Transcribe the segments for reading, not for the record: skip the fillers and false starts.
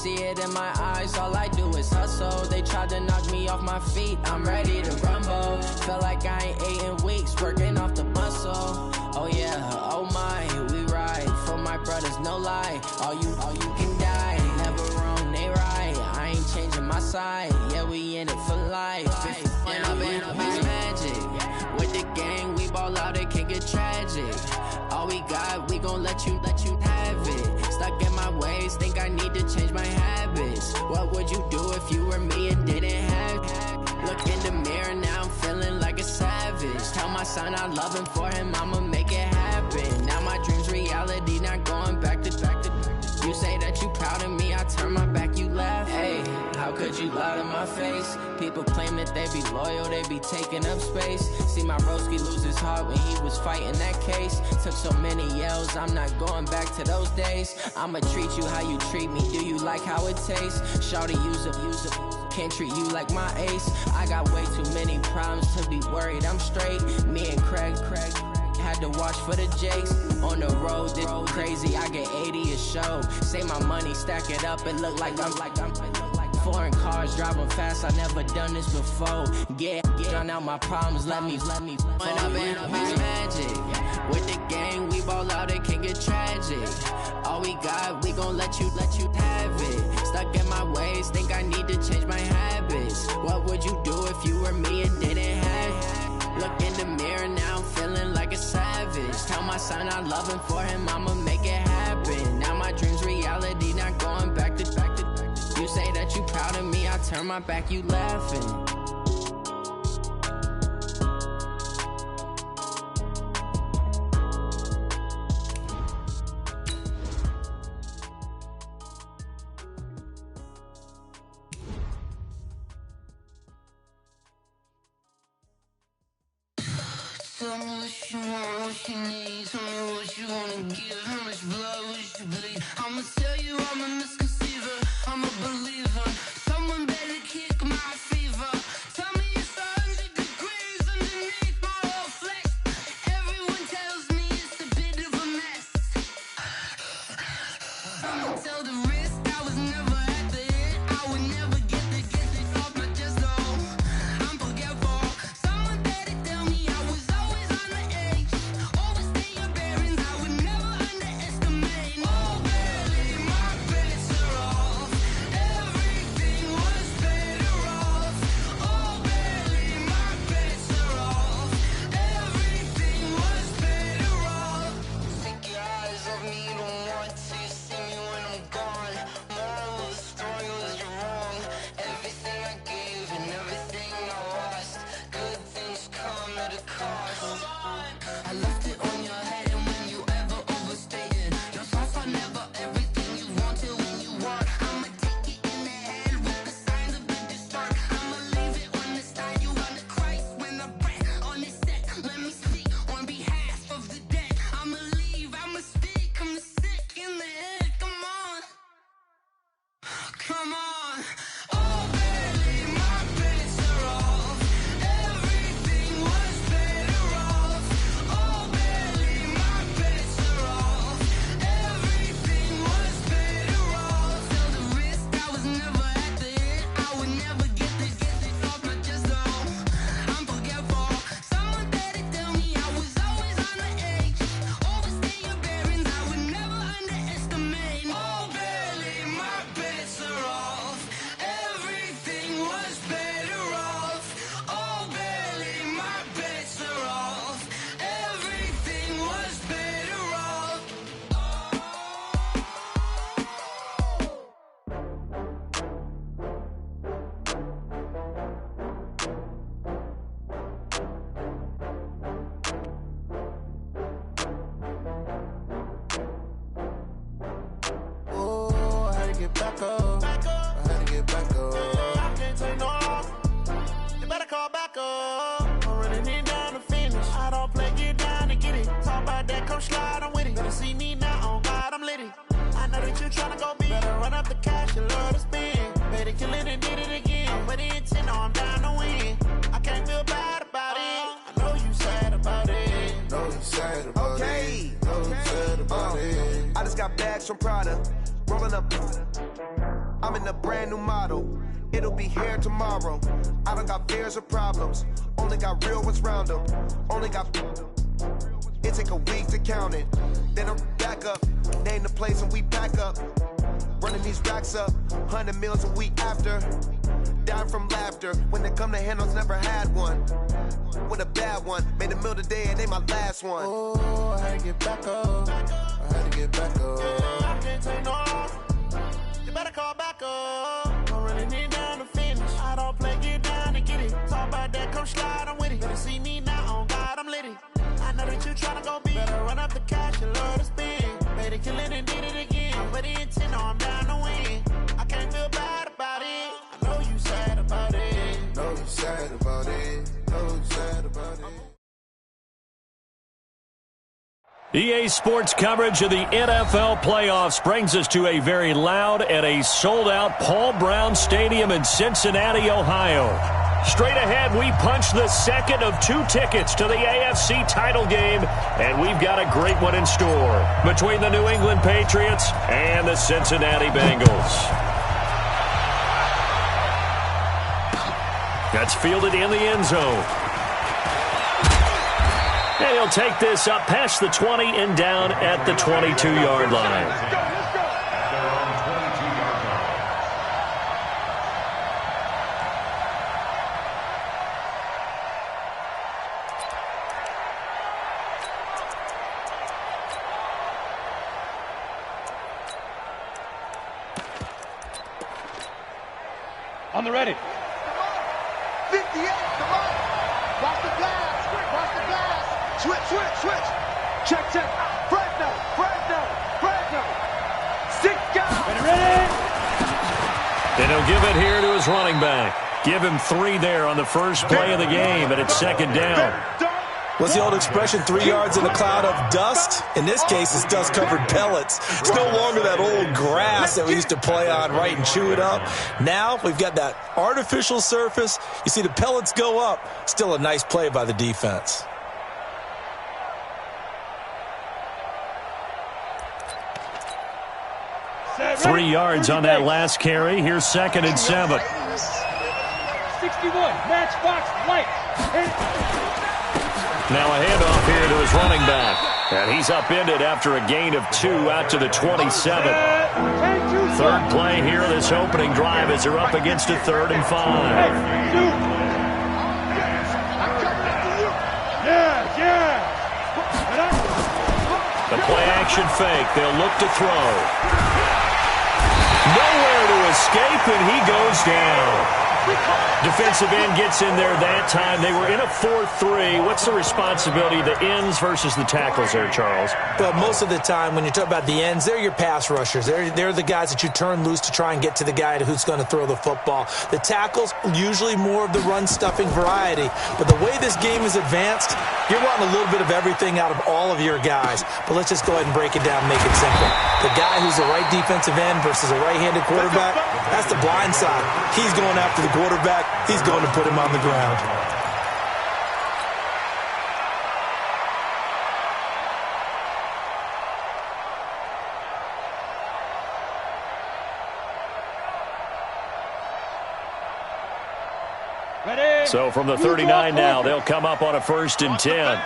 see it in my eyes, all I do is hustle. They tried to knock me off my feet, I'm ready to rumble. Felt like I ain't ate in weeks, working off the muscle. Oh yeah, oh my, we ride for my brothers, no lie. All you can die, never wrong, they right. I ain't changing my side, yeah, we in it for life. When I've been magic, with the gang, we ball out, it can get tragic. All we got, we gon' let you have it. Stuck in my ways, think I need to change my habits. What would you do if you were me and didn't have it? Look in the mirror, now I'm feeling like a savage. Tell my son I love him, for him I'ma make it happen. Now my dream's reality, not going back to. You say that you proud of me, I turn my back, you laugh. Hey, how could you lie to my face? People claim that they be loyal, they be taking up space. See my broski lose his heart when he was fighting that case. Took so many yells, I'm not going back to those days. I'ma treat you how you treat me, do you like how it tastes? Shawty, use it, can't treat you like my ace. I got way too many problems to be worried, I'm straight. Me and Craig had to watch for the Jakes. On the road, this crazy, I get 80 a show. Say my money, stack it up, it look like I'm foreign cars, driving fast, I never done this before. Yeah, drown out my problems, let me When I've been magic, with the gang, we ball out, it can get tragic. All we got, we gon' let you have it. Stuck in my ways, think I need to change my habits. What would you do if you were me and didn't have it? Look in the mirror, now I'm feeling like a savage. Tell my son I love him, for him I'ma make it happen. Now my dream's reality, not going back to. You say that you proud of me, I turn my back, you laughing. Tell me what you want, what you need. Tell me what you wanna give. How much blood would you bleed? I'ma tell you I'm a misconceiver, I'm a believer. Someone better kick my fever. Tell me it's 100 degrees underneath my whole flesh. Everyone tells me it's a bit of a mess. I'ma tell the risk I was never at the end. I would never get it off my chest, though. I'm forgetful. Someone better tell me I was always on the edge. Overstay your bearings, I would never underestimate. Oh, barely, my bets are off. Everything was better off. Oh, barely, my bets are off. Everything was better off. Take your eyes off me, you don't want to see me when I'm gone. Moral of the story was you're wrong. Everything I gave and everything I lost. Good things come at a cost. I left it on your head, and when you ever overstated your thoughts are never everything you wanted when you want. I'ma take it in the head with the signs of the distort. I'ma leave it on the side. You on the Christ when I breath on this set. Let me speak on behalf of the dead. I'ma leave, I'ma speak, I'm sick in the head. Come on, come on. Oh, barely, my bets are off. Everything was better off. Oh, barely, my bets are off. Everything was better off. Tell the risk I was never at the end. I would never get it off my chest, though. I'm forgetful. Someone better tell me I was always on the edge. Overstay your bearings, I would never underestimate. Oh, barely, my bets are off. Everything was better off. Oh, barely, my bets are off. Everything was better off. Oh, I had to get back up. I had to get back up. I can't take no loss. You better call back up. I'm running it down to finish. I don't play, get down to get it. Talk about that, come slide, I'm with it. Better see me now, on God, I'm litty. I know that you tryna go big. Better run up the cash, you love to spend. Better kill it and did it again. I'm with the intent, no, I'm down to win. I can't feel bad about it. I know you sad about it. Know you sad about it. Know you sad about it. I just got bags from Prada, rolling up. I'm in a brand new model. It'll be here tomorrow. I don't got fears or problems. Only got real ones round them. Only got... It take a week to count it. Then I'm back up. Name the place and we back up. Running these racks up. 100 meals a week after. Dying from laughter. When they come to handles, never had one. With a bad one. Made a meal today and they my last one. Oh, I had to get back up. I had to get back up. I can't take no off. You better call back up. Don't really need down to finish. I don't play, get down and get it. Talk about that, come slide, I'm with it. Better see me now, on God, I'm litty. I know that you tryna go big. Better run up the cash, you love to spend. Made it, kill it, and did it again. I put the intent, no, I'm down to win. I can't feel bad about it. I know you sad about it. Know you sad about it. Know you sad about it. EA Sports coverage of the NFL playoffs brings us to a very loud and a sold-out Paul Brown Stadium in Cincinnati, Ohio. Straight ahead, we punch the second of 2 tickets to the AFC title game, and we've got a great one in store between the New England Patriots and the Cincinnati Bengals. That's fielded in the end zone. And he'll take this up past the 20 and down at the 22-yard line. On the ready. 58, come on. Watch the blast. Watch the blast. Switch. Check. Fresno. 6 guys. Ready. And he'll give it here to his running back. Give him 3 there on the first play of the game, and it's second down. What's the old expression, 3 yards in a cloud of dust? In this case, it's dust-covered pellets. It's no longer that old grass that we used to play on, right, and chew it up. Now we've got that artificial surface. You see the pellets go up. Still a nice play by the defense. Set, 3 yards on that last carry. Here's second and 7. 61. Matchbox light. Now a handoff here to his running back. And he's upended after a gain of 2 out to the 27. Third play here, this opening drive as they're up against a 3rd and 5. The play action fake. They'll look to throw. Nowhere to escape, and he goes down. Defensive end gets in there that time. They were in a 4-3. What's the responsibility of the ends versus the tackles there, Charles? But most of the time, when you talk about the ends, they're your pass rushers. They're the guys that you turn loose to try and get to the guy who's going to throw the football. The tackles, usually more of the run-stuffing variety. But the way this game is advanced, you're wanting a little bit of everything out of all of your guys. But let's just go ahead and break it down and make it simple. The guy who's the right defensive end versus a right-handed quarterback, that's the blind side. He's going after the quarterback. He's going to put him on the ground. Ready. So from the 39 now, they'll come up on a 1st and 10.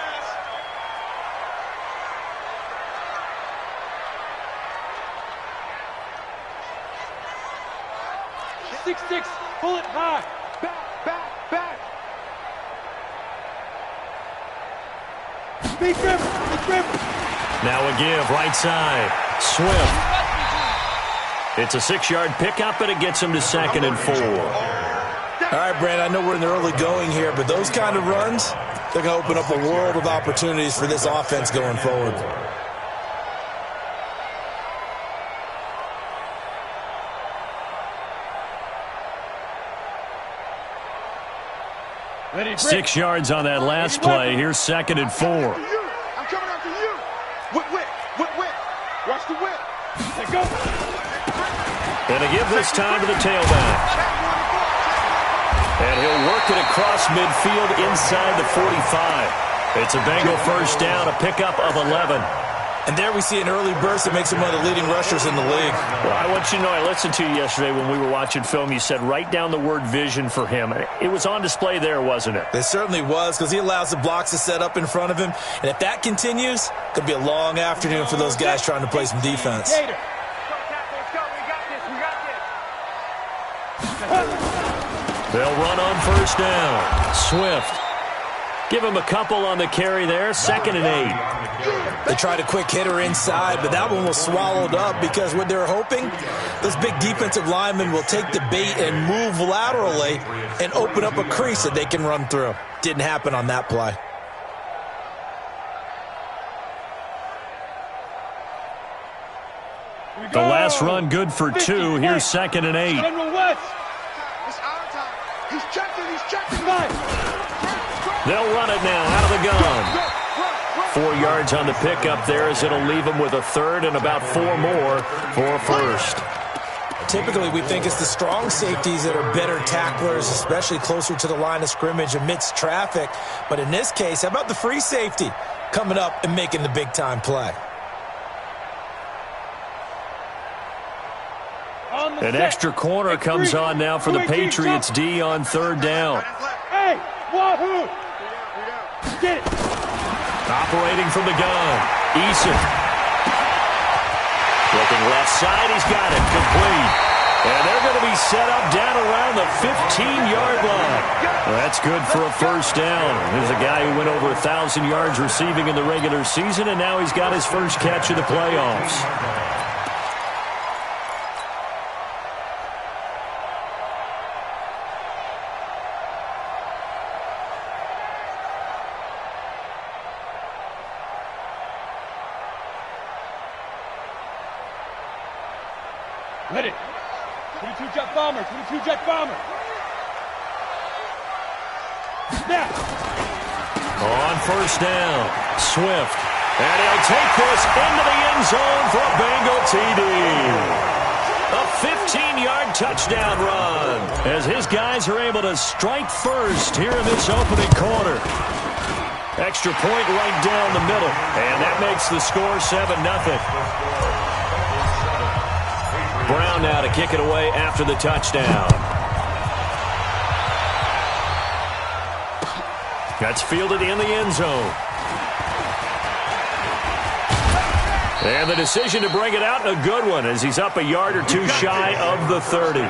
Six. Pull it high. Back. Big grip. Now a give, right side. Swift. It's a 6-yard pickup, and it gets him to 2nd and 4. All right, Brand, I know we're in the early going here, but those kind of runs, they're going to open up a world of opportunities for this offense going forward. Ready. 6 yards on that last play. Here's 2nd and 4. I'm coming after you. Whip. Watch the whip. Let go. And a give this time to the tailback. And he'll work it across midfield inside the 45. It's a Bengal first down, a pickup of 11. And there we see an early burst that makes him one of the leading rushers in the league. Well, I want you to know, I listened to you yesterday when we were watching film. You said write down the word vision for him. It was on display there, wasn't it? It certainly was, because he allows the blocks to set up in front of him. And if that continues, it could be a long afternoon for those guys trying to play some defense. They'll run on first down. Swift. Give him a couple on the carry there. 2nd and 8. They tried a quick hitter inside, but that one was swallowed up because what they're hoping, those big defensive linemen will take the bait and move laterally and open up a crease that they can run through. Didn't happen on that play. The last run good for 2. Here's 2nd and 8. General West. It's our time. He's checking. They'll run it now out of the gun. 4 yards on the pickup there as it'll leave them with a third and about 4 more for a first. Typically, we think it's the strong safeties that are better tacklers, especially closer to the line of scrimmage amidst traffic. But in this case, how about the free safety coming up and making the big-time play? An extra corner comes on now for the Patriots D on 3rd down. Hey, wahoo! Get it. Operating from the gun. Eason. Looking left side. He's got it. Complete. And they're going to be set up down around the 15-yard line. That's good for a first down. There's a guy who went over 1,000 yards receiving in the regular season, and now he's got his first catch of the playoffs. Hit it. 22 jet bomber. 22 jet bomber. Snap. On first down, Swift. And he'll take this into the end zone for a Bengal TD. A 15-yard touchdown run as his guys are able to strike first here in this opening quarter. Extra point right down the middle. And that makes the score 7-0. Brown now to kick it away after the touchdown. That's fielded in the end zone. And the decision to bring it out, a good one, as he's up a yard or two shy of the 30.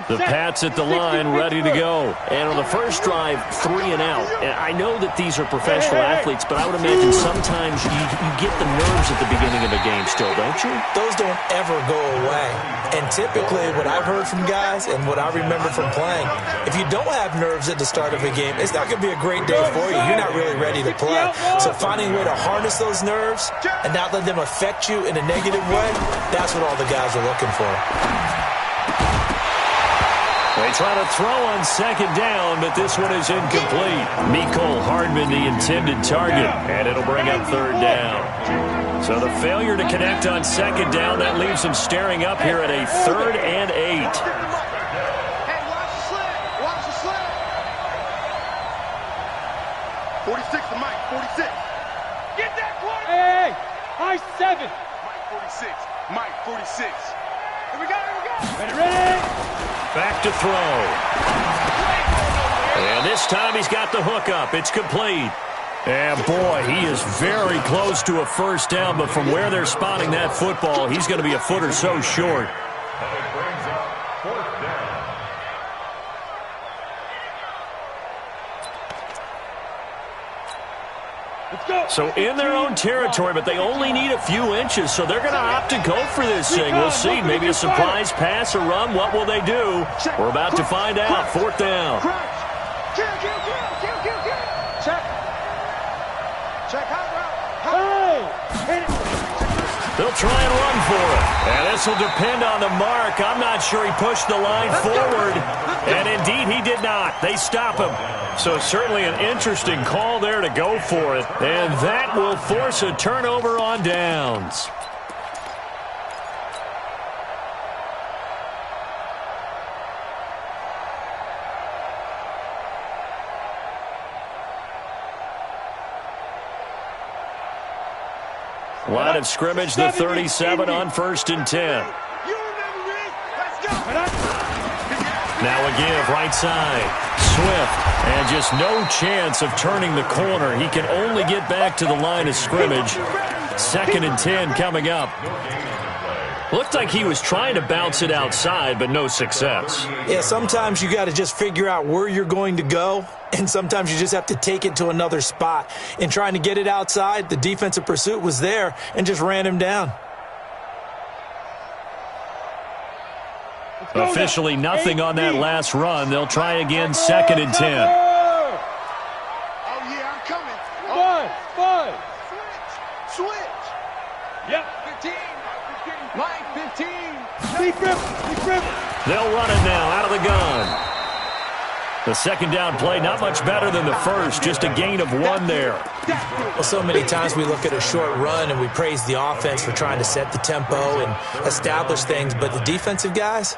The Pats at the line, ready to go. And on the first drive, 3 and out. And I know that these are professional athletes, but I would imagine sometimes you get the nerves at the beginning of a game still, don't you? Those don't ever go away. And typically, what I've heard from guys and what I remember from playing, if you don't have nerves at the start of a game, it's not going to be a great day for you. You're not really ready to play. So finding a way to harness those nerves and not let them affect you in a negative way, that's what all the guys are looking for. They try to throw on second down, but this one is incomplete. Mecole Hardman, the intended target, and it'll bring up 3rd down. So the failure to connect on second down, that leaves them staring up here at a 3rd and 8. Hey, watch the sled. Watch the sled. 46 to Mike. 46. Get that quarter. Hey, high 7. Mike 46. Mike 46. Here we go. Ready. Back to throw. And this time he's got the hook up. It's complete. And boy, he is very close to a first down, but from where they're spotting that football, he's going to be a foot or so short. So in their own territory, but they only need a few inches, so they're going to opt to go for this thing. We'll see. Maybe a surprise pass or run. What will they do? We're about to find out. 4th down. They'll try and run for it. And this will depend on the mark. I'm not sure he pushed the line forward. And indeed, he did not. They stop him. So certainly an interesting call there to go for it. And that will force a turnover on downs. Line of scrimmage, the 37 on 1st and 10. Now a give, right side. Swift, and just no chance of turning the corner. He can only get back to the line of scrimmage. 2nd and 10 coming up. Looked like he was trying to bounce it outside, but no success. Yeah, sometimes you got to just figure out where you're going to go, and sometimes you just have to take it to another spot. In trying to get it outside, the defensive pursuit was there and just ran him down. Officially nothing on that last run. They'll try again, 2nd and 10. Oh, yeah, I'm coming. Five. Switch. Yep. 15. Line 15. Deep rip. They'll run it now out of the gun. The 2nd down play, not much better than the first, just a gain of 1 there. Well, so many times we look at a short run and we praise the offense for trying to set the tempo and establish things, but the defensive guys,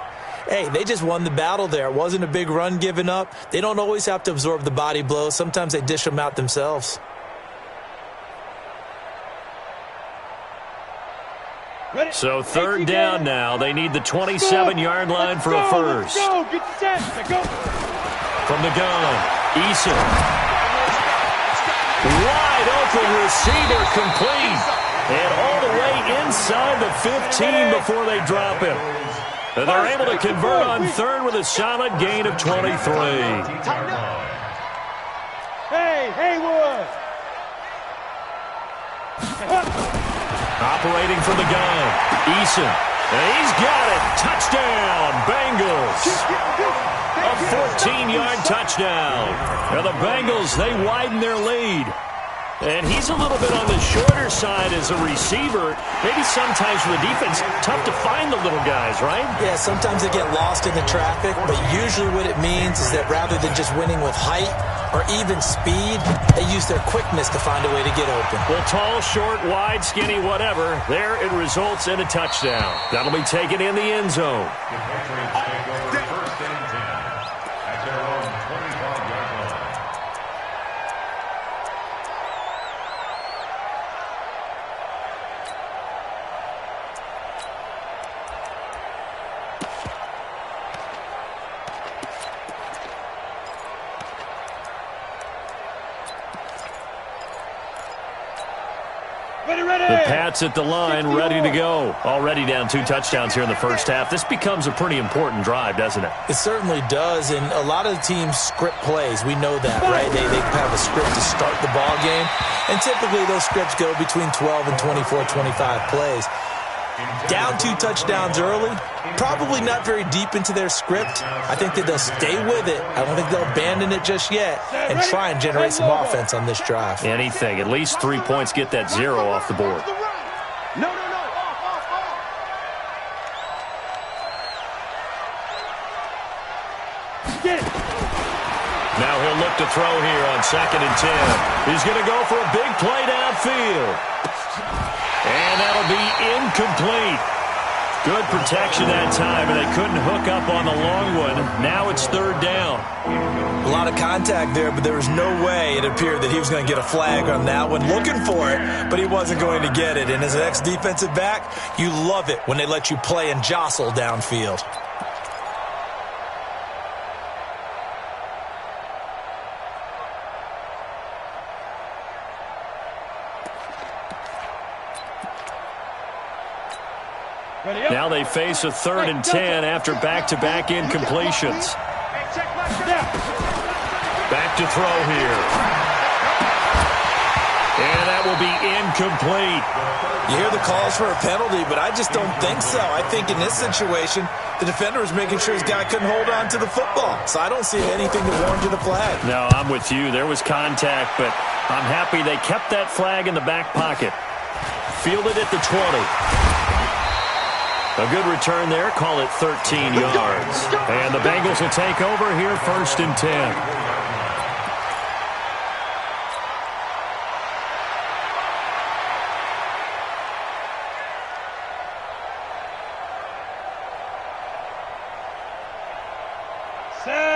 hey, they just won the battle there. It wasn't a big run given up. They don't always have to absorb the body blows. Sometimes they dish them out themselves. So 3rd down now. They need the 27-yard line for a first. Go. Get set. Go. From the gun, Eason. Wide open receiver complete. And all the way inside the 15 before they drop him. And they're able to convert on 3rd with a solid gain of 23. Hey, Haywood. Operating from the gun, Eason. And he's got it. Touchdown, Bengals. A 14-yard touchdown. And the Bengals, they widen their lead. And he's a little bit on the shorter side as a receiver. Maybe sometimes for the defense, tough to find the little guys, right? Yeah, sometimes they get lost in the traffic, but usually what it means is that rather than just winning with height or even speed, they use their quickness to find a way to get open. Well, tall, short, wide, skinny, whatever, there it results in a touchdown. That'll be taken in the end zone. The Pats at the line, ready to go. Already down 2 touchdowns here in the first half. This becomes a pretty important drive, doesn't it? It certainly does, and a lot of the teams script plays. We know that, right? They have a script to start the ball game, and typically those scripts go between 12 and 24, 25 plays. Down 2 touchdowns early, probably not very deep into their script. I think that they'll stay with it. I don't think they'll abandon it just yet and try and generate some offense on this drive. Anything. At least 3 points, get that 0 off the board. No. Get it. Now he'll look to throw here on 2nd and 10. He's going to go for a big play downfield. And that'll be incomplete. Good protection that time, and they couldn't hook up on the long one. Now it's 3rd down. A lot of contact there, but there was no way it appeared that he was going to get a flag on that one. Looking for it, but he wasn't going to get it. And as an ex-defensive back, you love it when they let you play and jostle downfield. Now they face a 3rd and 10 after back-to-back incompletions. Back to throw here. And that will be incomplete. You hear the calls for a penalty, but I just don't think so. I think in this situation, the defender was making sure his guy couldn't hold on to the football. So I don't see anything to warrant a flag. No, I'm with you. There was contact, but I'm happy they kept that flag in the back pocket. Fielded at the 20. A good return there. Call it 13 yards. And the Bengals will take over here 1st and 10.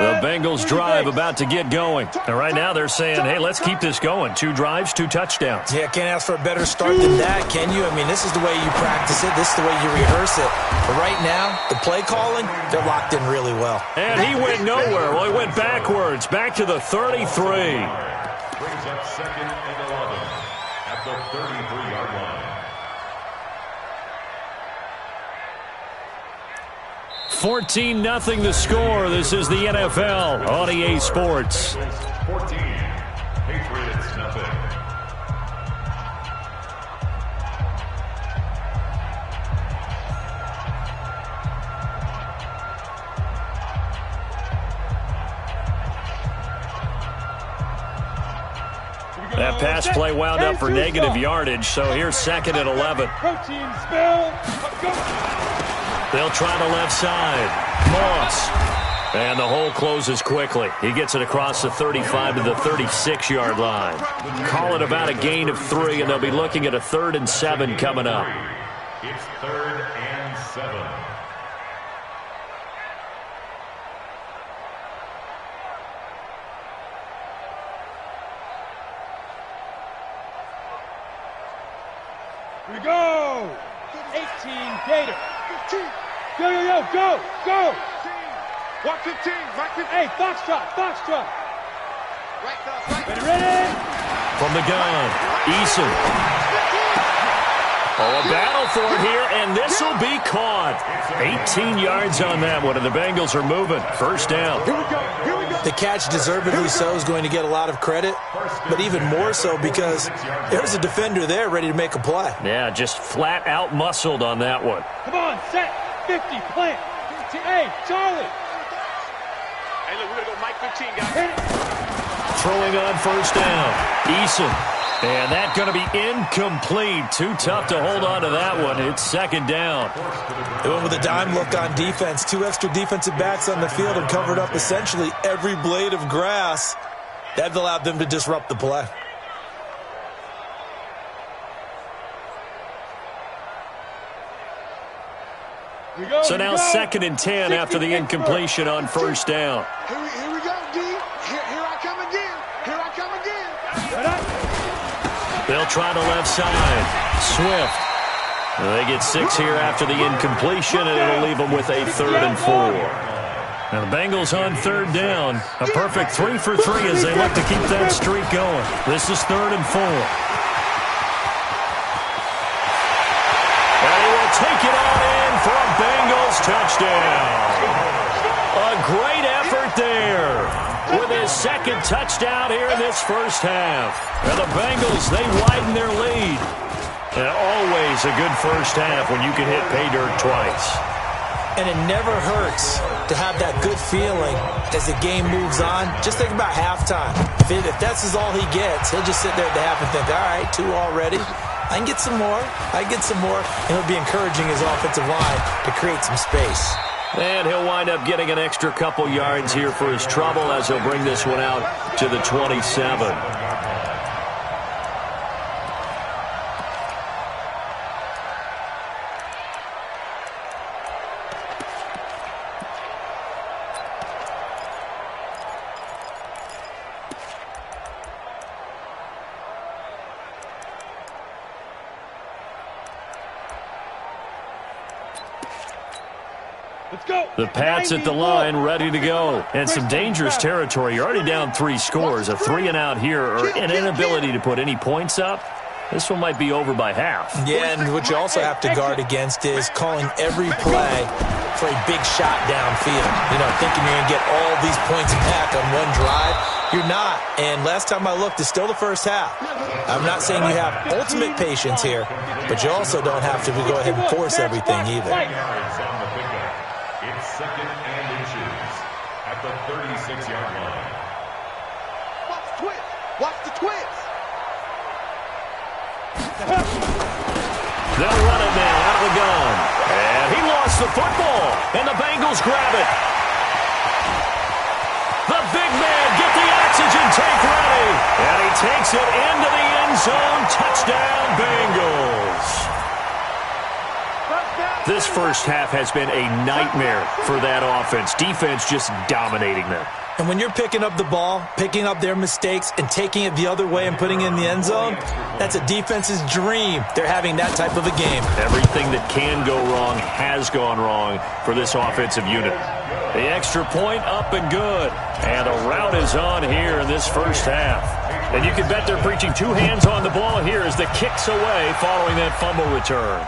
The Bengals drive about to get going. And right now they're saying, hey, let's keep this going. 2 drives, 2 touchdowns. Yeah, can't ask for a better start than that, can you? I mean, this is the way you practice it. This is the way you rehearse it. But right now, the play calling, they're locked in really well. And he went nowhere. Well, he went backwards, back to the 33. Brings up 2nd and 11 at the 33-yard line. 14-0 the score. This is the NFL on EA Sports. 14, Patriots nothing. That pass play wound up for negative yardage, so here's 2nd and 11. Protein spill. Go. They'll try the left side. Moss. And the hole closes quickly. He gets it across the 35 to the 36-yard line. Call it about a gain of 3, and they'll be looking at a 3rd and 7 coming up. It's 3rd and 7. Here we go. 18 Gator. 15. Yo, yo, yo, go, go. 15. Watch 15. Right 15. Hey, Foxtrot, Foxtrot. Right side, right. Ready? From the gun, Eason. Oh, a battle for it here, and this will be caught. 18 yards on that one, and the Bengals are moving. First down. Here we go. Here we go. The catch, deservedly so, is going to get a lot of credit, but even more so because there's a defender there ready to make a play. Yeah, just flat out muscled on that one. Come on, set. 50, plant. Hey, Charlie. Hey, look, we're going to go Mike 15, guys. Hit it. Throwing on first down, Eason. And that's going to be incomplete. Too tough to hold on to that one. It's 2nd down. They went with a dime look on defense. 2 extra defensive backs on the field and covered up essentially every blade of grass. That allowed them to disrupt the play. So now 2nd and 10 after the incompletion on first down. Here we go, D. Here I come again. Here I come again. They'll try the left side. Swift. They get 6 here after the incompletion, and it'll leave them with a 3rd and 4. Now the Bengals on 3rd down. A perfect 3 for 3 as they look to keep that streak going. This is 3rd and 4. And he will take it on in for a Bengals touchdown. A great effort there with his 2nd touchdown here in this first half. And the Bengals, they widen their lead. And always a good first half when you can hit pay dirt twice. And it never hurts to have that good feeling as the game moves on. Just think about halftime. If that's all he gets, he'll just sit there at the half and think, all right, 2 already. I can get some more. I can get some more. And he'll be encouraging his offensive line to create some space. And he'll wind up getting an extra couple yards here for his trouble as he'll bring this one out to the 27. The Pats at the line, ready to go. And some dangerous territory. You're already down 3 scores. A 3-and-out here, or an inability to put any points up. This one might be over by half. Yeah, and what you also have to guard against is calling every play for a big shot downfield. You know, thinking you're going to get all these points back on one drive. You're not. And last time I looked, it's still the first half. I'm not saying you have ultimate patience here, but you also don't have to go ahead and force everything either. It's 2nd and inches at the 36-yard line. Watch the twist. Watch the twist. They'll run it now out of the gun. And he lost the football. And the Bengals grab it. The big man get the oxygen tank ready. And he takes it into the end zone. Touchdown, Bengals. This first half has been a nightmare for that offense. Defense just dominating them. And when you're picking up the ball, picking up their mistakes, and taking it the other way and putting it in the end zone, that's a defense's dream. They're having that type of a game. Everything that can go wrong has gone wrong for this offensive unit. The extra point up and good. And a rout is on here in this first half. And you can bet they're preaching two hands on the ball here as the kick's away following that fumble return.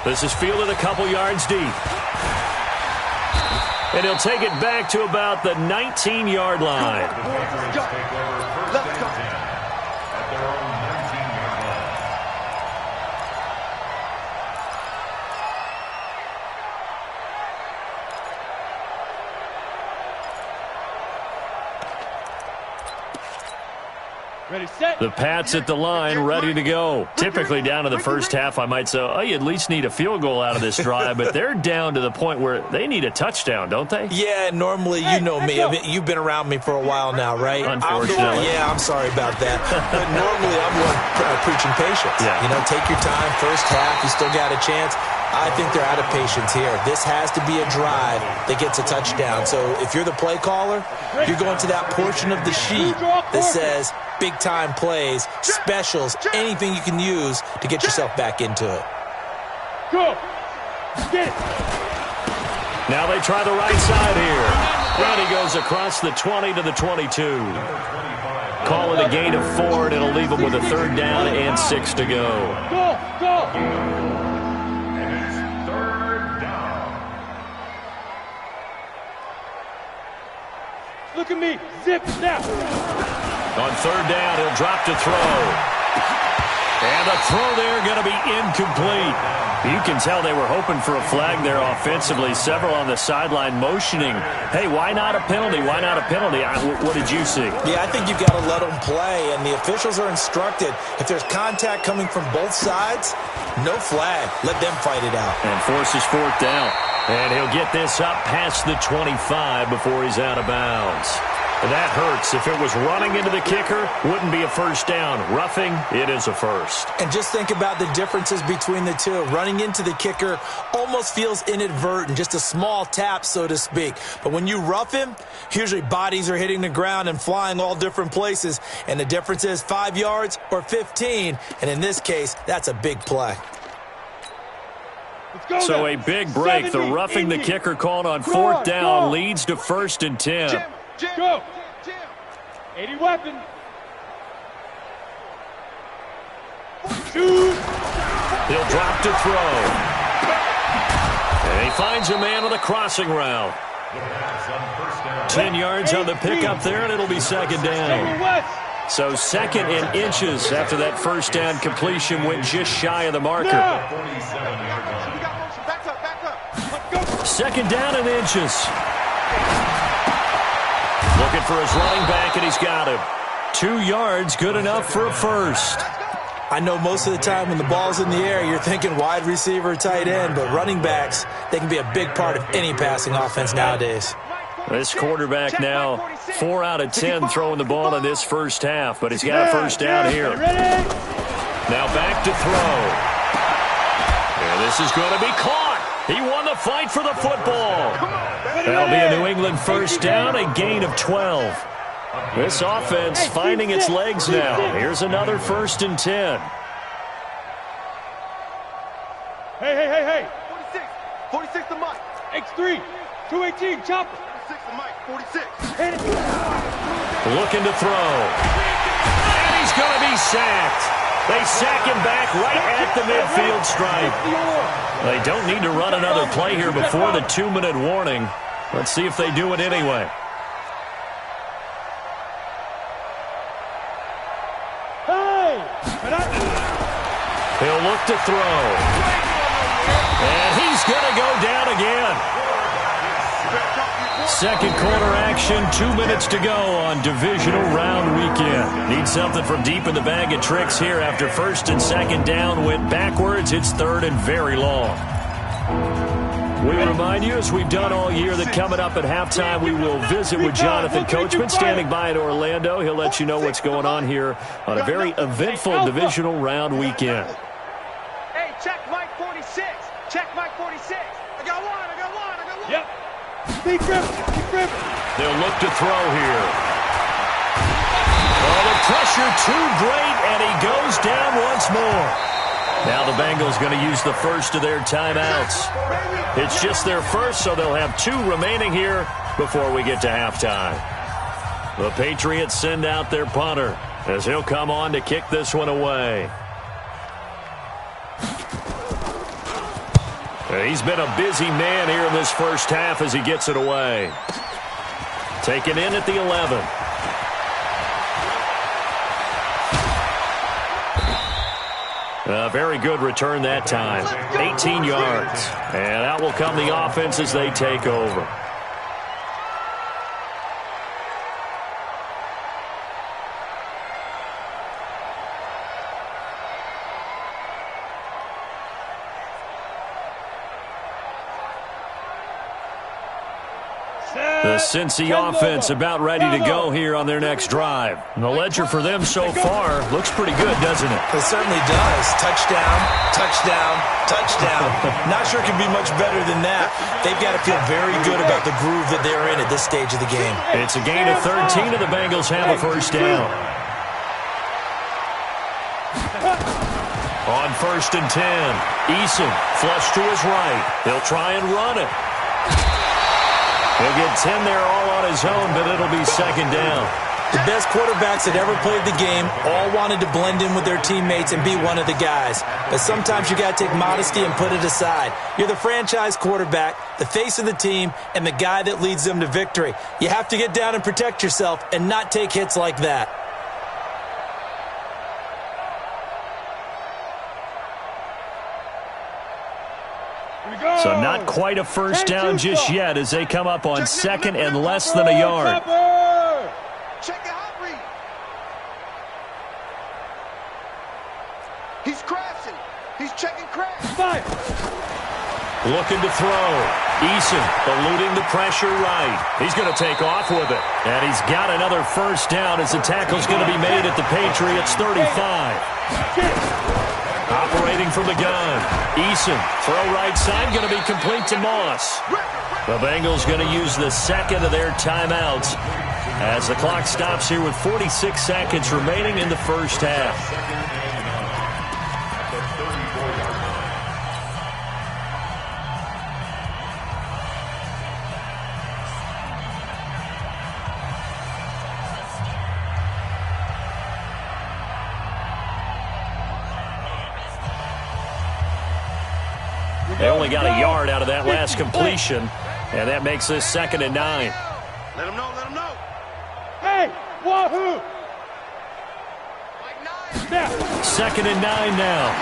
This is fielded a couple yards deep. And he'll take it back to about the 19-yard line. Let's go. Ready, set. The Pats at the line, ready to go. Typically down to the first half, I might say, oh, you at least need a field goal out of this drive, but they're down to the point where they need a touchdown, don't they? Yeah, normally, you know me. You've been around me for a while now, right? Unfortunately. I'm sorry about that. But normally, I'm one preaching patience. Yeah. You know, take your time. First half, you still got a chance. I think they're out of patience here. This has to be a drive that gets a touchdown. So if you're the play caller, you're going to that portion of the sheet that says big-time plays, specials, anything you can use to get yourself back into it. Go. Get it. Now they try the right side here. And he goes across the 20 to the 22. Call it a gain of 4, and it'll leave him with a third down and 6 to go. Go. Look at me. Zip now. On third down, he'll drop to throw. And the throw there going to be incomplete. You can tell they were hoping for a flag there offensively. Several on the sideline motioning, hey, why not a penalty? Why not a penalty? What did you see? Yeah, I think you've got to let them play, and the officials are instructed. If there's contact coming from both sides, no flag. Let them fight it out. And forces fourth down. And he'll get this up past the 25 before he's out of bounds. And that hurts. If it was running into the kicker, wouldn't be a first down. Roughing, it is a first. And just think about the differences between the two. Running into the kicker almost feels inadvertent, just a small tap, so to speak. But when you rough him, usually bodies are hitting the ground and flying all different places. And the difference is 5 yards or 15. And in this case, that's a big play. So a big break. The roughing the kicker called on fourth down leads to 1st and 10. Go. 80 weapon. Shoot. He'll drop to throw. And he finds a man on the crossing route. 10 yards on the pickup there, and it'll be second down. So 2nd and inches after that first down completion went just shy of the marker. 2nd down and inches. Looking for his running back, and he's got him. 2 yards, good enough for a first. I know most of the time when the ball's in the air, you're thinking wide receiver, tight end, but running backs, they can be a big part of any passing offense nowadays. This quarterback now 4 out of 10 throwing the ball in this first half, but he's got a first down here. Now back to throw. And this is going to be caught. He won the fight for the football. That'll be a New England first down, a gain of 12. This offense finding its legs now. Here's another 1st and 10. Hey. 46 to Mike. X3. 218. Chopper. 46 to Mike. 46. Looking to throw. And he's going to be sacked. They sack him back right at the midfield stripe. They don't need to run another play here before the 2-minute warning. Let's see if they do it anyway. He'll look to throw. And he's going to go down again. Second quarter action, 2 minutes to go on divisional round weekend. Need something from deep in the bag of tricks here after 1st and 2nd down went backwards. It's 3rd and very long. We remind you, as we've done all year, that coming up at halftime, we will visit with Jonathan Coachman standing by in Orlando. He'll let you know what's going on here on a very eventful divisional round weekend. Hey, check Mike 46. Check Mike 46. I got one. Yep. Deep grip. They'll look to throw here. Oh, the pressure too great, and he goes down once more. Now the Bengals going to use the first of their timeouts. It's just their first, so they'll have 2 remaining here before we get to halftime. The Patriots send out their punter as he'll come on to kick this one away. He's been a busy man here in this first half as he gets it away. Taken in at the 11. A very good return that time. 18 yards. And out will come the offense as they take over. The Cincy offense about ready to go here on their next drive. And the ledger for them so far looks pretty good, doesn't it? It certainly does. Touchdown, touchdown, touchdown. Not sure it can be much better than that. They've got to feel very good about the groove that they're in at this stage of the game. It's a gain of 13, and the Bengals have a first down. On 1st and 10, Eason flush to his right. He'll try and run it. He'll get 10 there all on his own, but it'll be second down. The best quarterbacks that ever played the game all wanted to blend in with their teammates and be one of the guys. But sometimes you got to take modesty and put it aside. You're the franchise quarterback, the face of the team, and the guy that leads them to victory. You have to get down and protect yourself and not take hits like that. So not quite a first down just yet as they come up on 2nd and less than a yard. Check the hot read. He's crashing. He's checking crash. Fire. Looking to throw. Eason eluding the pressure right. He's going to take off with it. And he's got another first down as the tackle's going to be made at the Patriots 35. Operating from the gun. Eason, throw right side, going to be complete to Moss. The Bengals going to use the second of their timeouts as the clock stops here with 46 seconds remaining in the first half. They only got a yard out of that last completion, and that makes this 2nd and 9. Let him know, let him know. Hey, wahoo! 2nd and 9 now.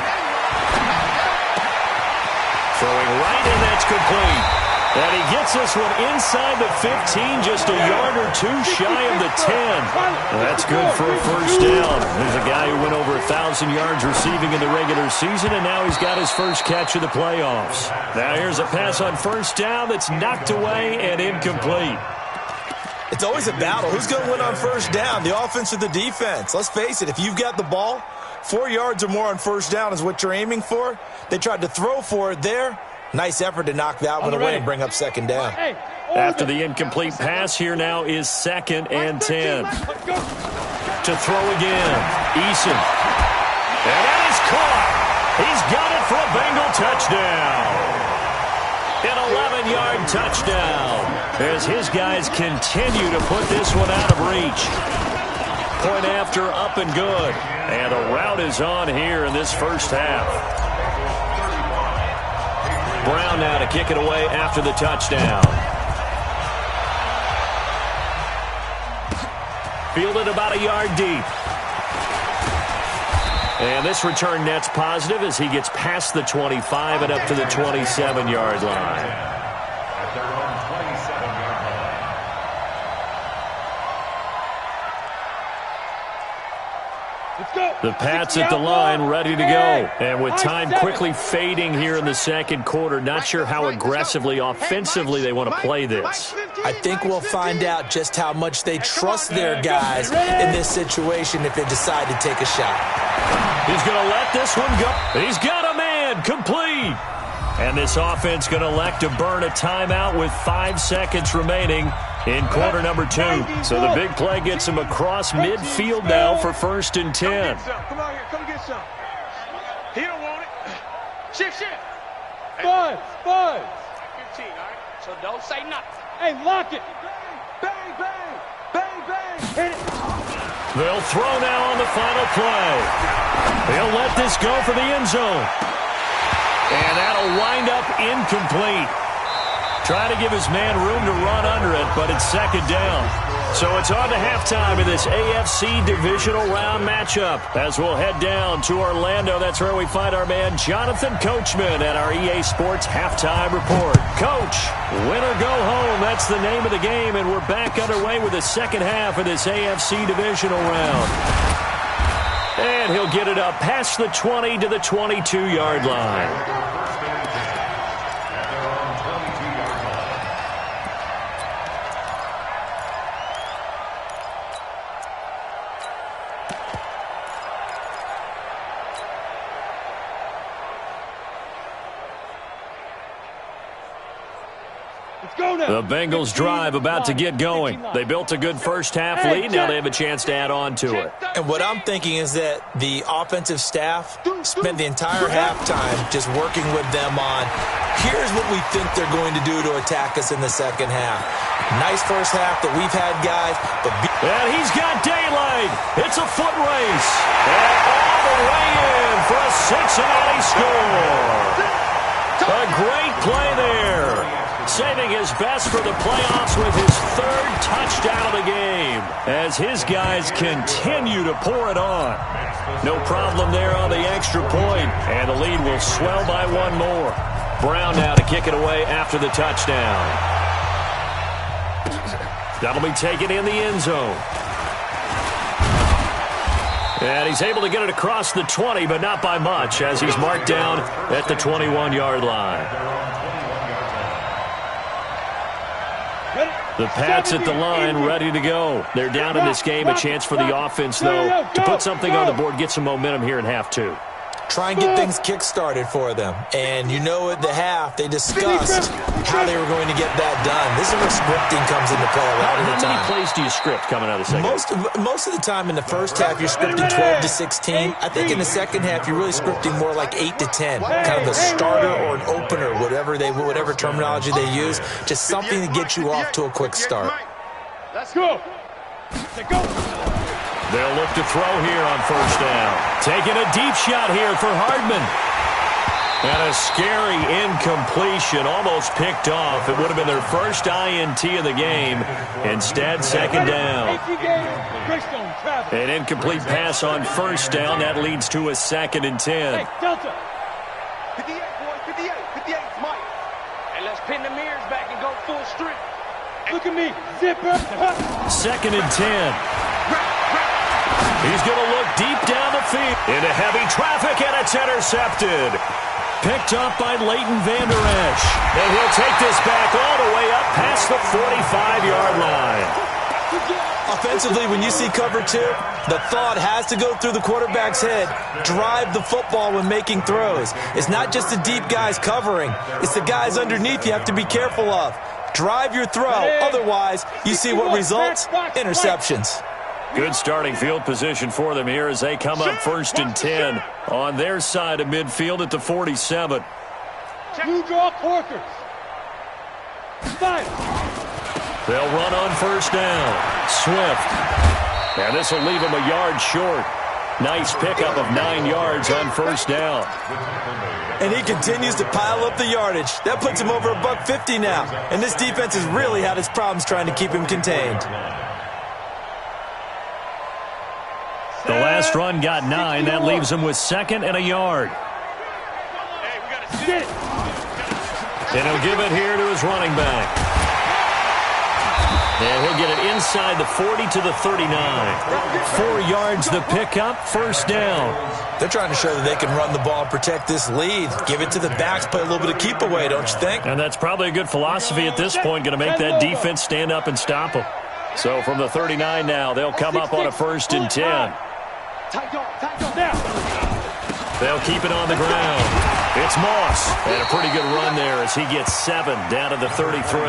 Throwing right, and that's complete. And he gets this one inside the 15, just a yard or 2 shy of the 10. That's good for a first down. There's a guy who went over 1,000 yards receiving in the regular season, and now he's got his first catch of the playoffs. Now here's a pass on first down that's knocked away and incomplete. It's always a battle. Who's going to win on first down, the offense or the defense? Let's face it, if you've got the ball, 4 yards or more on first down is what you're aiming for. They tried to throw for it there. Nice effort to knock that one away and bring up second down. After the incomplete pass, here now is 2nd and 10. To throw again. Eason. And that is caught. He's got it for a Bengal touchdown. An 11-yard touchdown as his guys continue to put this one out of reach. Point after, up and good. And a rout is on here in this first half. Brown now to kick it away after the touchdown. Fielded about a yard deep. And this return net's positive as he gets past the 25 and up to the 27-yard line. At their own 27-yard line. The Pats at the line, ready to go. And with time quickly fading here in the second quarter, not sure how aggressively, offensively they want to play this. I think we'll find out just how much they trust their guys in this situation if they decide to take a shot. He's going to let this one go. He's got a man, complete. And this offense going to elect to burn a timeout with 5 seconds remaining in quarter number 2. So the big play gets him across midfield now for 1st and 10. Come out here. Come get some. He don't want it. Shift. Buzz. 15, all right? So don't say nothing. Hey, lock it. Bang, bang. Bang, bang. Hit it. They'll throw now on the final play. He'll let this go for the end zone. And that'll wind up incomplete. Trying to give his man room to run under it, but it's 2nd down. So it's on to halftime in this AFC divisional round matchup. As we'll head down to Orlando, that's where we find our man Jonathan Coachman at our EA Sports Halftime Report. Coach, win or go home, that's the name of the game, and we're back underway with the second half of this AFC divisional round. And he'll get it up past the 20 to the 22-yard line. The Bengals drive about to get going. They built a good first-half lead. Now they have a chance to add on to it. And what I'm thinking is that the offensive staff spent the entire halftime just working with them on, here's what we think they're going to do to attack us in the second half. Nice first half that we've had, guys. And he's got daylight. It's a foot race. And all the way in for a Cincinnati score. A great play there. Saving his best for the playoffs with his 3rd touchdown of the game as his guys continue to pour it on. No problem there on the extra point, and the lead will swell by 1 more. Brown now to kick it away after the touchdown. That'll be taken in the end zone. And he's able to get it across the 20, but not by much as he's marked down at the 21-yard line. The Pats at the line, ready to go. They're down in this game. A chance for the offense, though, to put something on the board, get some momentum here in half 2. Try and get things kick-started for them. And you know at the half, they discussed how they were going to get that done. This is where scripting comes into play a lot of the time. How many plays do you script coming out of the second? Most of the time in the first half, you're scripting 12 to 16. I think in the second half, you're really scripting more like 8 to 10. Kind of a starter or an opener, whatever terminology they use. Just something to get you off to a quick start. Let's go. Let's go. They'll look to throw here on 1st down. Taking a deep shot here for Hardman. And a scary incompletion, almost picked off. It would have been their first INT of the game. Instead, 2nd down. An incomplete pass on 1st down. That leads to a 2nd and 10. Hey, Delta. 58, boys, 58. 58, Mike. And let's pin the mirrors back and go full strength. Look at me, zipper. 2nd and 10. He's going to look deep down the field into heavy traffic, and it's intercepted. Picked up by Leighton Vander Esch. And he'll take this back all the way up past the 45-yard line. Offensively, when you see cover 2, the thought has to go through the quarterback's head. Drive the football when making throws. It's not just the deep guys covering. It's the guys underneath you have to be careful of. Drive your throw. Otherwise, you see what results? Interceptions. Good starting field position for them here as they come up 1st and 10 on their side of midfield at the 47. You draw Corkers. They'll run on 1st down. Swift. And this will leave him a yard short. Nice pickup of 9 yards on 1st down. And he continues to pile up the yardage. That puts him over $150 now. And this defense has really had its problems trying to keep him contained. The last run got 9. That leaves him with 2nd and a yard. And he'll give it here to his running back. And he'll get it inside the 40 to the 39. 4 yards the pickup, 1st down. They're trying to show that they can run the ball and protect this lead. Give it to the backs, play a little bit of keep away, don't you think? And that's probably a good philosophy at this point, going to make that defense stand up and stop them. So from the 39 now, they'll come up on a 1st and 10. They'll keep it on the ground. It's Moss. And a pretty good run there as he gets 7 down to the 33.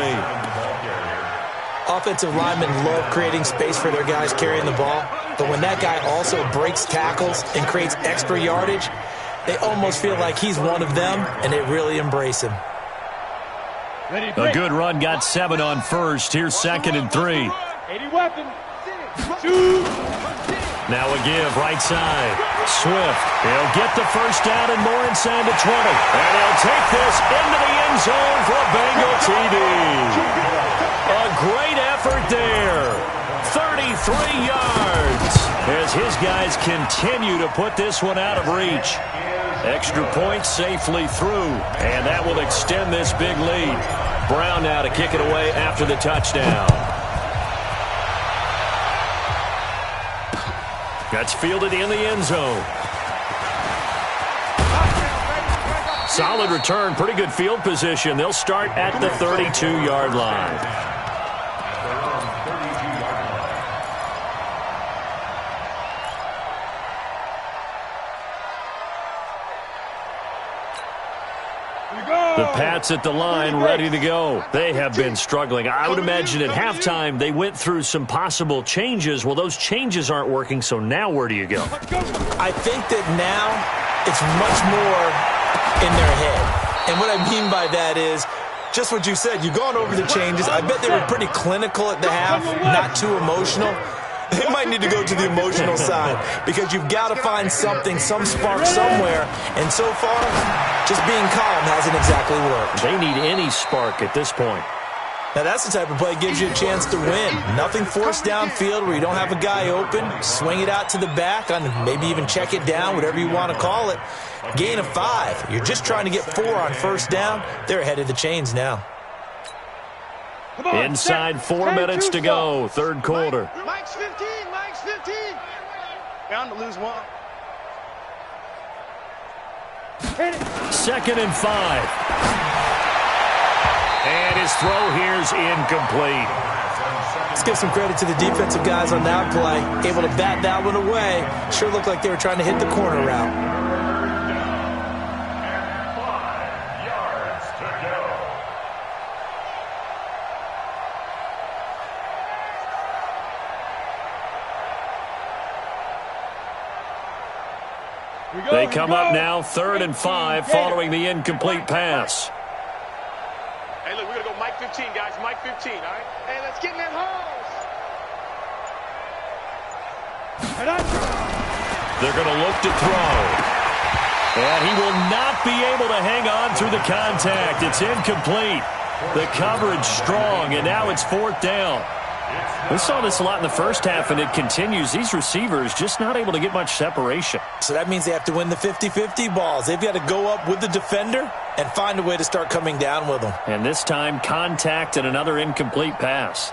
Offensive linemen love creating space for their guys carrying the ball, but when that guy also breaks tackles and creates extra yardage, they almost feel like he's one of them, and they really embrace him. A good run got 7 on first. Here's 2nd and 3. 80 weapon. 2. Now a give, right side. Swift. He'll get the first down and more inside the 20. And he'll take this into the end zone for a Bengal TD. A great effort there. 33 yards as his guys continue to put this one out of reach. Extra point safely through, and that will extend this big lead. Brown now to kick it away after the touchdown. That's fielded in the end zone. Solid return, pretty good field position. They'll start at the 32-yard line. The Pats at the line, ready to go. They have been struggling. I would imagine at halftime they went through some possible changes. Well, those changes aren't working, so now where do you go? I think that now it's much more in their head. And what I mean by that is just what you said. You've gone over the changes. I bet they were pretty clinical at the half, not too emotional. They might need to go to the emotional side because you've got to find something, some spark somewhere. And so far, just being calm hasn't exactly worked. They need any spark at this point. Now, that's the type of play that gives you a chance to win. Nothing forced downfield where you don't have a guy open. Swing it out to the back, maybe even check it down, whatever you want to call it. Gain of 5. You're just trying to get 4 on first down. They're ahead of the chains now. Inside 4 minutes to go, third quarter. Mike's 15, Mike's 15. Bound to lose 1. 2nd and 5. And his throw here's incomplete. Let's give some credit to the defensive guys on that play. Able to bat that one away. Sure looked like they were trying to hit the corner route. They come up now 3rd and 5 following the incomplete pass. Hey, look, we're going to go Mike 15, guys. Mike 15, all right? Hey, let's get in that hose. They're going to look to throw. And he will not be able to hang on through the contact. It's incomplete. The coverage strong, and now it's 4th down. We saw this a lot in the first half, and it continues. These receivers just not able to get much separation. So that means they have to win the 50-50 balls. They've got to go up with the defender and find a way to start coming down with them. And this time, contact and another incomplete pass.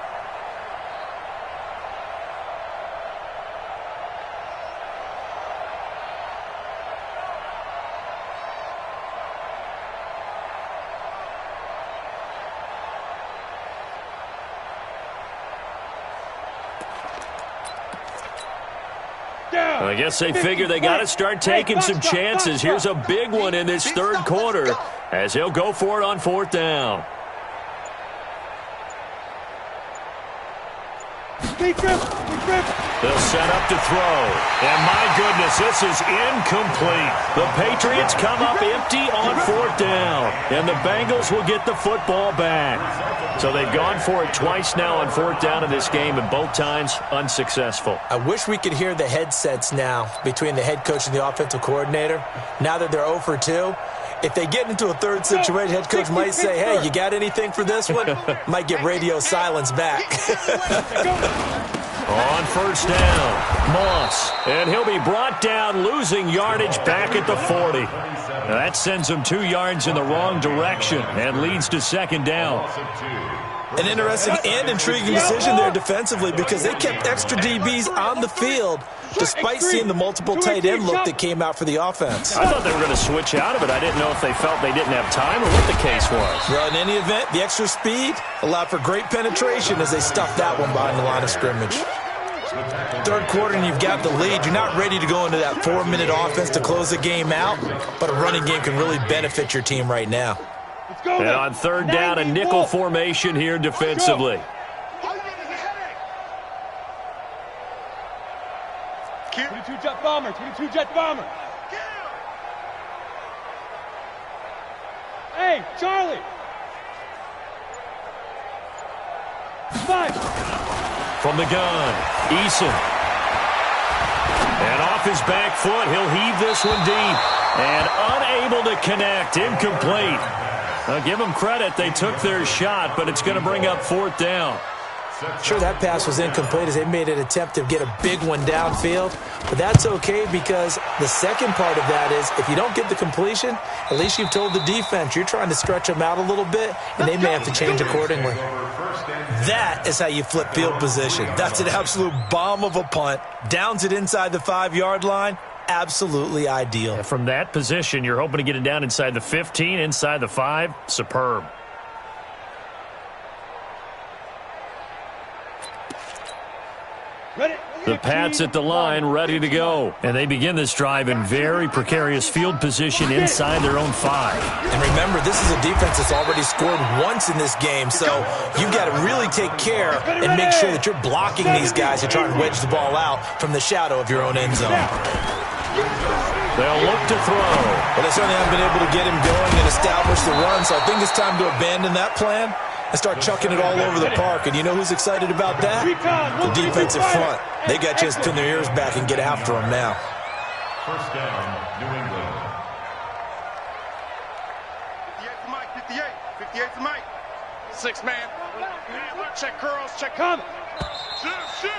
I guess they figure they got to start taking some chances. Here's a big one in this third quarter as he'll go for it on 4th down. They'll set up to throw. And my goodness, this is incomplete. The Patriots come up empty on 4th down. And the Bengals will get the football back. So they've gone for it twice now on 4th down in this game, and both times unsuccessful. I wish we could hear the headsets now between the head coach and the offensive coordinator. Now that they're 0 for 2. If they get into a third situation, head coach might say, hey, you got anything for this one? Might get radio silence back. On 1st down, Moss. And he'll be brought down, losing yardage back at the 40. Now that sends him 2 yards in the wrong direction and leads to 2nd down. An interesting and intriguing decision there defensively because they kept extra DBs on the field despite seeing the multiple tight end look that came out for the offense. I thought they were going to switch out of it. I didn't know if they felt they didn't have time or what the case was. Well, in any event, the extra speed allowed for great penetration as they stuffed that one behind the line of scrimmage. Third quarter and you've got the lead. You're not ready to go into that 4-minute offense to close the game out, but a running game can really benefit your team right now. Let's go. And on third down, a nickel formation here defensively. 22 jet bomber, 22 jet bomber. Hey, Charlie. 5. From the gun, Eason. And off his back foot, he'll heave this one deep. And unable to connect, incomplete. Now give them credit, they took their shot, but it's going to bring up fourth down. Sure, that pass was incomplete as they made an attempt to get a big one downfield, but that's okay because the second part of that is if you don't get the completion, at least you've told the defense you're trying to stretch them out a little bit, and they may have to change accordingly. That is how you flip field position. That's an absolute bomb of a punt. Downs it inside the 5-yard line. Absolutely ideal. And from that position, you're hoping to get it down inside the 15, inside the 5. Superb. The Pats at the line, ready to go. And they begin this drive in very precarious field position inside their own 5. And remember, this is a defense that's already scored once in this game, so you've got to really take care and make sure that you're blocking these guys to try and wedge the ball out from the shadow of your own end zone. They'll look to throw. Well, they certainly haven't been able to get him going and establish the run, so I think it's time to abandon that plan and start chucking it all over the park. And you know who's excited about that? The defensive front. They got a chance to pin their ears back and get after them now. First down, New England. 58 to Mike, 58. 58 to Mike. 6 man. Check curls, check Come.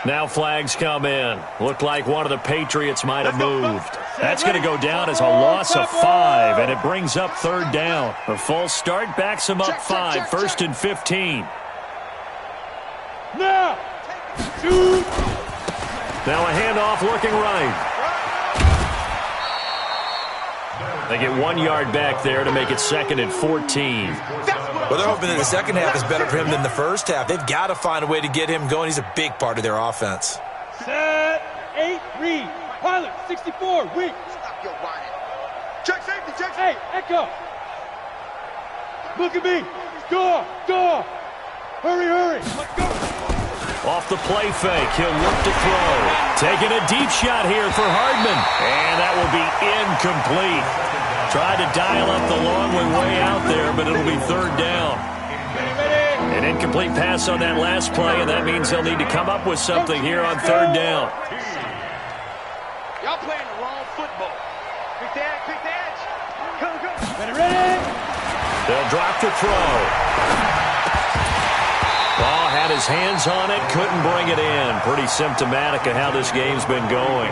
Now flags come in. Looked like one of the Patriots might have moved. That's going to go down as a loss of 5, and it brings up third down. A false start backs him up 5, first and 15. Now. Shoot. Now a handoff looking right. They get 1 yard back there to make it second and 14. Well, they're hoping that the second half is better for him than the first half. They've got to find a way to get him going. He's a big part of their offense. Set. 8, read. Pilot, 64, weak. Stop your whining. Check safety, check Hey, safety. Echo. Look at me. Door. Hurry. Let's go. Off the play fake, he'll look to throw. Taking a deep shot here for Hardman. And that will be incomplete. Tried to dial up the long way out there, but it'll be third down. An incomplete pass on that last play, and that means they'll need to come up with something here on third down. Y'all playing the wrong football. Pick the edge. Go. Ready. They'll drop the throw. Ball had his hands on it, couldn't bring it in. Pretty symptomatic of how this game's been going.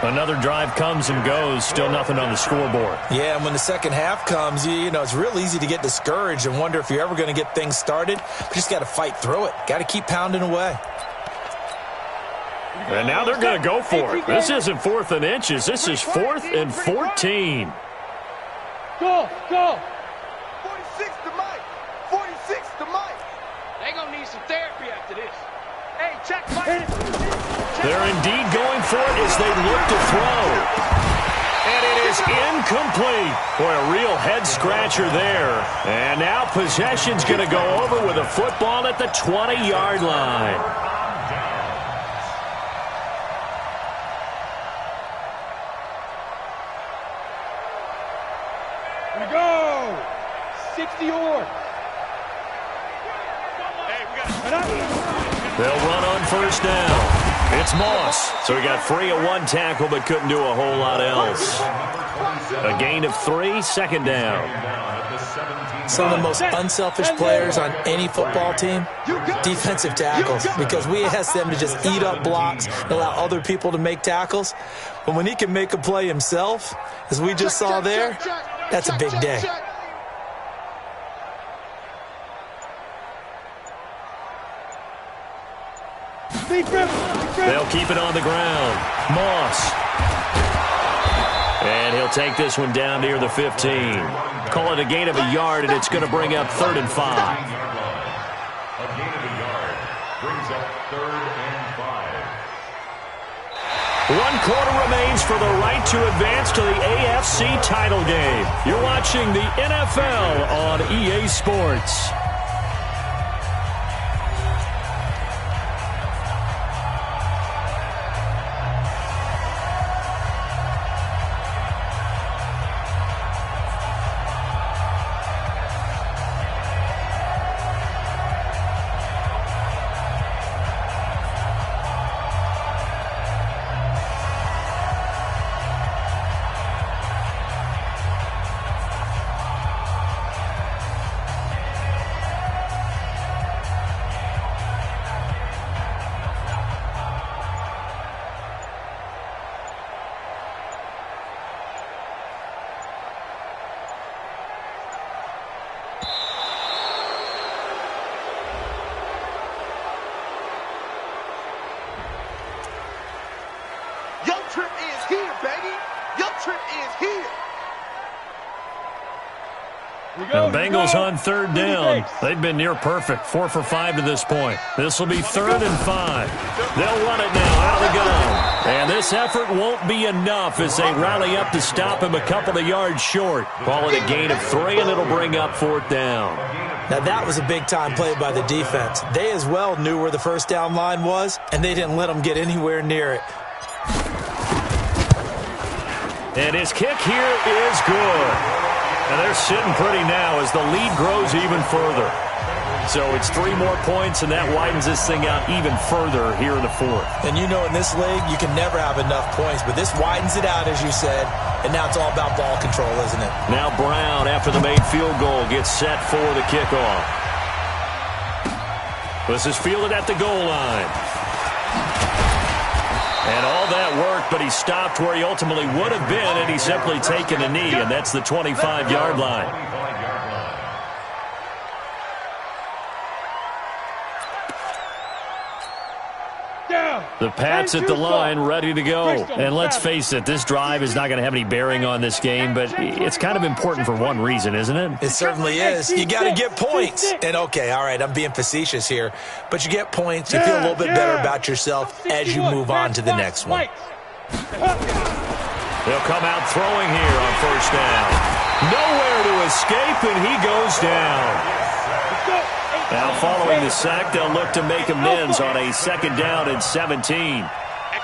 Another drive comes and goes, still nothing on the scoreboard. Yeah, and when the second half comes, you know, it's real easy to get discouraged and wonder if you're ever going to get things started. But you just got to fight through it. Got to keep pounding away. And now they're going to go for it. This isn't 4th and inches. This is 4th and 14. Go. 46 to Mike. 46 to Mike. They gonna need some therapy after this. Hey, check Mike. They're indeed going for it as they look to throw. And it is incomplete. Boy, a real head-scratcher there. And now possession's going to go over with a football at the 20-yard line. Here we go. 60 or. They'll run on first down. It's Moss. So he got free of 1 tackle but couldn't do a whole lot else. A gain of 3, second down. Some of the most unselfish players on any football team, defensive tackles, because we ask them to just eat up blocks and allow other people to make tackles. But when he can make a play himself, as we just saw there, that's a big day. They'll keep it on the ground. Moss. And he'll take this one down near the 15. Call it a gain of a yard, and it's going to bring up 3rd and 5. A gain of a yard brings up 3rd and 5. 1 quarter remains for the right to advance to the AFC title game. You're watching the NFL on EA Sports. The Bengals on 3rd down. They've been near perfect, 4 for 5 to this point. This will be 3rd and 5. They'll run it now out of the gun. And this effort won't be enough as they rally up to stop him a couple of yards short. Call it a gain of 3, and it'll bring up 4th down. Now, that was a big-time play by the defense. They as well knew where the first down line was, and they didn't let them get anywhere near it. And his kick here is good. And they're sitting pretty now as the lead grows even further. So it's 3 more points, and that widens this thing out even further here in the 4th. And you know in this league, you can never have enough points, but this widens it out, as you said, and now it's all about ball control, isn't it? Now Brown, after the made field goal, gets set for the kickoff. This is fielded at the goal line. And all that worked, but he stopped where he ultimately would have been had he simply taken a knee, and that's the 25-yard line. The Pats at the line, ready to go. And let's face it, this drive is not going to have any bearing on this game, but it's kind of important for one reason, isn't it? It certainly is. You got to get points. And, okay, all right, I'm being facetious here, but you get points, you feel a little bit better about yourself as you move on to the next one. They'll come out throwing here on 1st down. Nowhere to escape, and he goes down. Now, following the sack, they'll look to make amends on a 2nd down and 17. At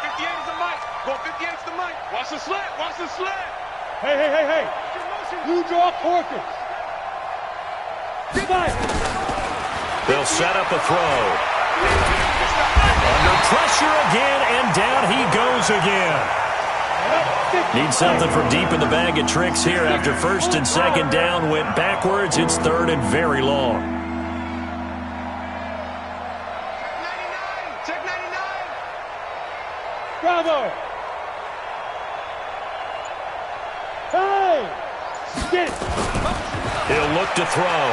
58 is the mic. Go 58 is the mic. Watch the slant. Watch the slant. Hey. You draw Corkers. They'll set up a throw. Under pressure again, and down he goes again. Need something from deep in the bag of tricks here after 1st and 2nd down went backwards. It's 3rd and very long. Bravo! Hey! Get it! He'll look to throw.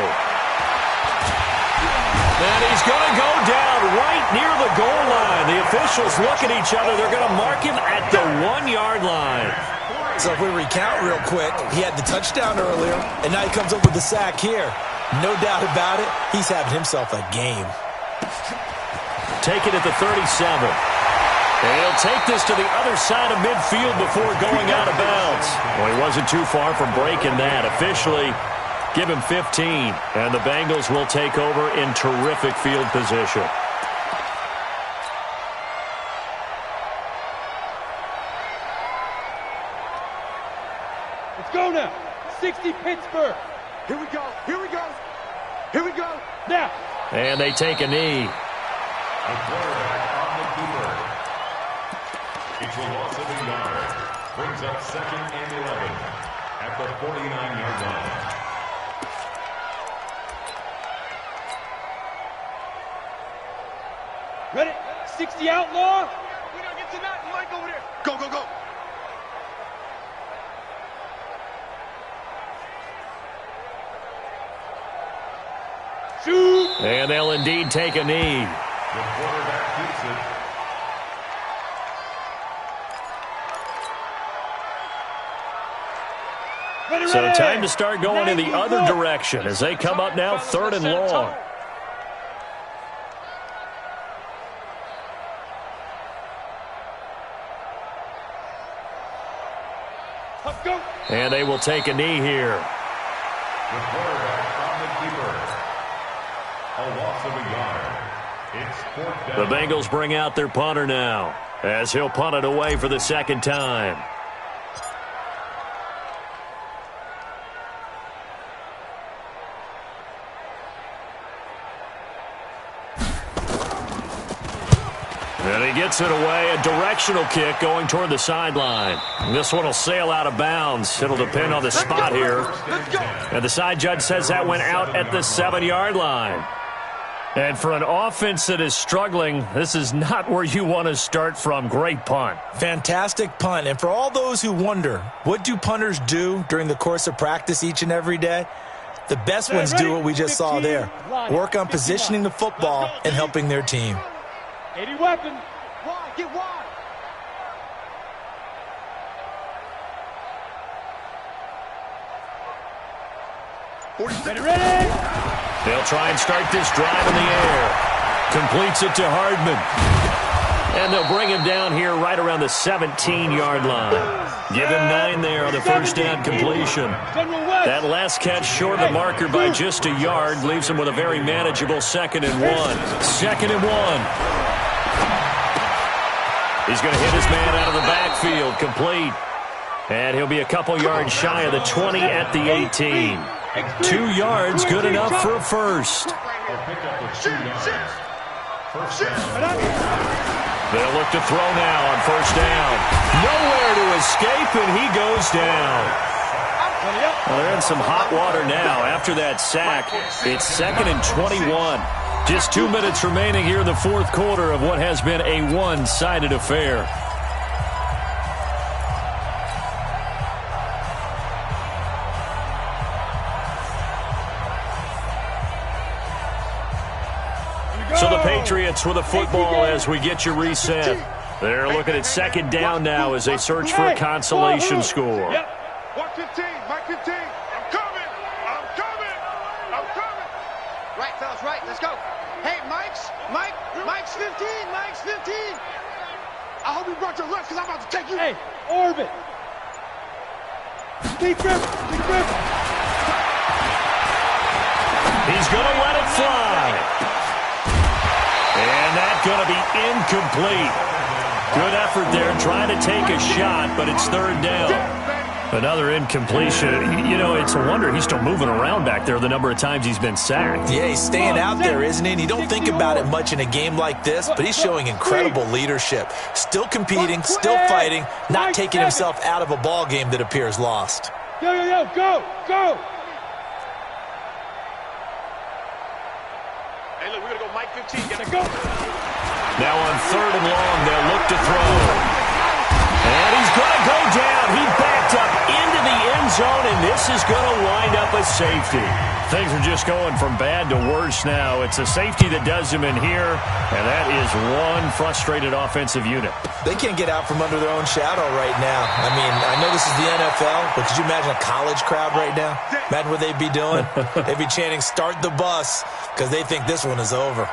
And he's going to go down right near the goal line. The officials look at each other. They're going to mark him at the 1-yard line. So if we recount real quick, he had the touchdown earlier, and now he comes up with the sack here. No doubt about it, he's having himself a game. Take it at the 37. And he'll take this to the other side of midfield before going out of bounds. Well, he wasn't too far from breaking that. Officially, give him 15. And the Bengals will take over in terrific field position. Let's go now. 60 Pittsburgh. Here we go. Here we go. Here we go. Now. And they take a knee. A quarterback on the keeper. It's a loss of a yard. Brings up 2nd and 11 at the 49-yard line. Ready? 60 outlaw. We don't get to that. Mike over there. Go, go, go. Shoot. And they'll indeed take a knee. The quarterback keeps it. So time to start going in the other direction as they come up now 3rd and long. Let's go. And they will take a knee here. The quarterback on the keeper. A loss of a yard. It's fourth The down. Bengals bring out their punter now, as he'll punt it away for the second time. And he gets it away, a directional kick going toward the sideline. This one will sail out of bounds. It'll depend on the spot here. And the side judge says that went out at the 7-yard line. And for an offense that is struggling, this is not where you want to start from. Great punt. Fantastic punt. And for all those who wonder, what do punters do during the course of practice each and every day? The best ones do what we just saw there. Work on positioning the football and helping their team. 80 weapon. Wide, get wide. Ready, ready. They'll try and start this drive in the air. Completes it to Hardman. And they'll bring him down here right around the 17-yard line. Give him 9 there on the first down completion. That last catch short of the marker by just a yard leaves him with a very manageable 2nd and 1. 2nd and 1. He's going to hit his man out of the backfield, complete. And he'll be a couple yards shy of the 20 at the 18. 2 yards, good enough for a first. They'll look to throw now on first down. Nowhere to escape, and he goes down. Well, they're in some hot water now. After that sack, it's 2nd and 21. Just 2 minutes remaining here in the fourth quarter of what has been a one-sided affair. So the Patriots with a football as we get you reset. They're looking at 2nd down now as they search for a consolation score. 115, Mike 15. I'm coming. I'm coming. I'm coming. Right, fellas, right. Let's go. Hey, Mike's 15. Mike's 15. I hope you brought your lunch because I'm about to take you. Hey, orbit. Deep grip. Deep grip. He's going to let it fly. And that's going to be incomplete. Good effort there trying to take a shot, but it's 3rd down. Another incompletion. You know, it's a wonder he's still moving around back there the number of times he's been sacked. Yeah, he's staying out there, isn't he? And you don't think about it much in a game like this, but he's showing incredible leadership. Still competing, still fighting, not taking himself out of a ball game that appears lost. Yo, yo, yo, go, go. Hey, look, we're going to go Mike 15. Gotta go. Now on 3rd and long, they'll look to throw. And he's going to go down. He backed up into the end zone, and this is going to wind up a safety. Things are just going from bad to worse now. It's a safety that does him in here, and that is one frustrated offensive unit. They can't get out from under their own shadow right now. I mean, I know this is the NFL, but could you imagine a college crowd right now? Imagine what they'd be doing. They'd be chanting, "Start the bus," because they think this one is over.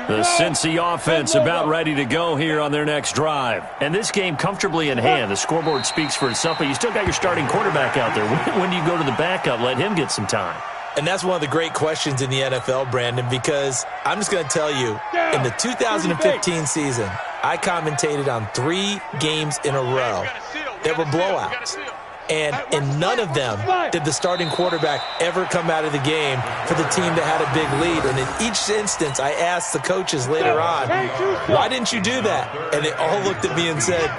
The Cincy offense about ready to go here on their next drive. And this game comfortably in hand. The scoreboard speaks for itself, but you still got your starting quarterback out there. When do you go to the backup? Let him get some time. And that's one of the great questions in the NFL, Brandon, because I'm just going to tell you, in the 2015 season, I commentated on 3 games in a row that were blowouts. And in none of them did the starting quarterback ever come out of the game for the team that had a big lead. And in each instance, I asked the coaches later on, why didn't you do that? And they all looked at me and said,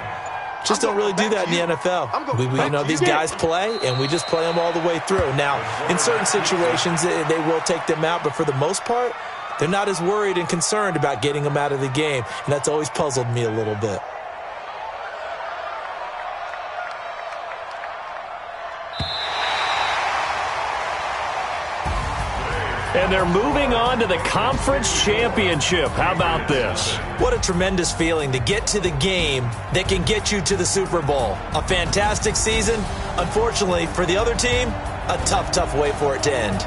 just don't really do that in the NFL. We you know, these guys play, and we just play them all the way through. Now, in certain situations, they will take them out, but for the most part, they're not as worried and concerned about getting them out of the game. And that's always puzzled me a little bit. And they're moving on to the conference championship. How about this? What a tremendous feeling to get to the game that can get you to the Super Bowl. A fantastic season. Unfortunately, for the other team, a tough way for it to end.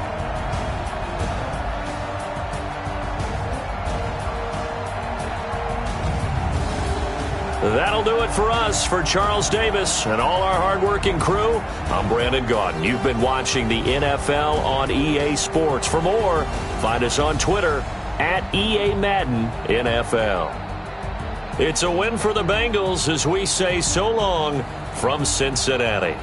That'll do it for us. For Charles Davis and all our hardworking crew, I'm Brandon Gaudin. You've been watching the NFL on EA Sports. For more, find us on Twitter at EA Madden NFL. It's a win for the Bengals as we say so long from Cincinnati.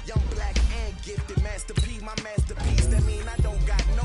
Young, black, and gifted. Master P, my masterpiece. That mean I don't got no